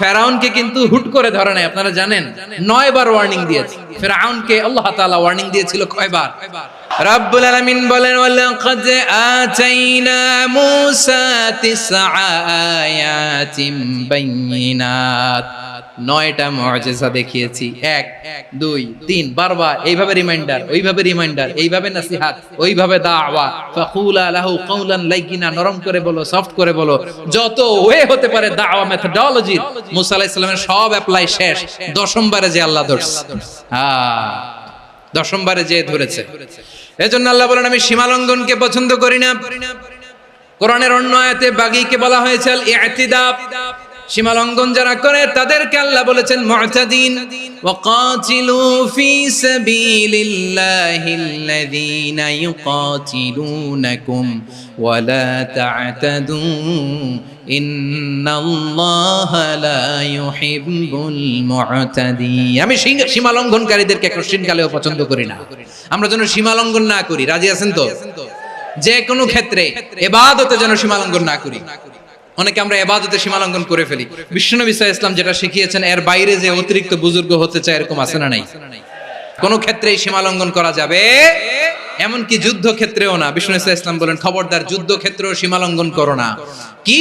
ফেরাউনকে কিন্তু হুট করে ধরে নাই, আপনারা জানেন 9 বার ওয়ার্নিং দিয়েছে ফেরাউনকে। আল্লাহ তাআলা ওয়ার্নিং দিয়েছিল কয়বার? রব্বুল আলামিন বলেন ওয়ালাকাদ আতাইনা মূসা 9 আয়াতিন বাইয়িনাত, 9টা মুআজিজা দেখিয়েছি। 1 2 3 বারবার এইভাবে রিমাইন্ডার, ওইভাবে রিমাইন্ডার, এইভাবে নসিহত, ওইভাবে দাওয়া। ফাকুলা লাহু কাওলান লাইয়িনা, নরম করে বলো, সফট করে বলো, যত ওয়ে হতে পারে দাওয়া মেথডোলজি। মুসা আলাইহিস সালামের সব অ্যাপ্লাই শেষ, 10ম বারে যে আল্লাহ ধরছে। 10ম বারে যে ধরেছে। এজন্য আল্লাহ বলেন আমি সীমা লঙ্ঘনকে পছন্দ করি না। কোরআনের অন্য আয়াতে বাগীকে বলা হয়েছে আল ইতিদা, সীমা লঙ্ঘন যারা করে তাদেরকে আল্লাহ বলেছেন মুতাদিন। ওয়াকাতিলু ফি সাবিলিল্লাহিল্লাযীনা ইউকাতিলুনাকুম ওয়ালা তা'তাদু ইন্নাল্লাহা লা ইউহিব্বুল মুতাদিন। আমি সীমা লঙ্ঘনকারীদেরকে কোশ্চিন কালেও পছন্দ করি না। আমরা যেন সীমা লঙ্ঘন না করি, রাজি আছেন তো? যে কোনো ক্ষেত্রে ইবাদতে যেন সীমা লঙ্ঘন না করি। অনেকে আমরা ইবাদতে সীমা লঙ্ঘন করে ফেলি। বিশ্বনবী সাল্লাল্লাহু আলাইহি ওয়াসাল্লাম যেটা শিখিয়েছেন এর বাইরে যে অতিরিক্ত বুজুর্গ হতে চায়, এরকম আছে না নাই? কোন ক্ষেত্রেই সীমা লঙ্ঘন করা যাবে, এমনকি যুদ্ধ ক্ষেত্রেও না। বিশ্বনবী সাল্লাল্লাহু আলাইহি ওয়াসাল্লাম বলেন খবরদার যুদ্ধ ক্ষেত্রেও সীমা লঙ্ঘন করো না। কি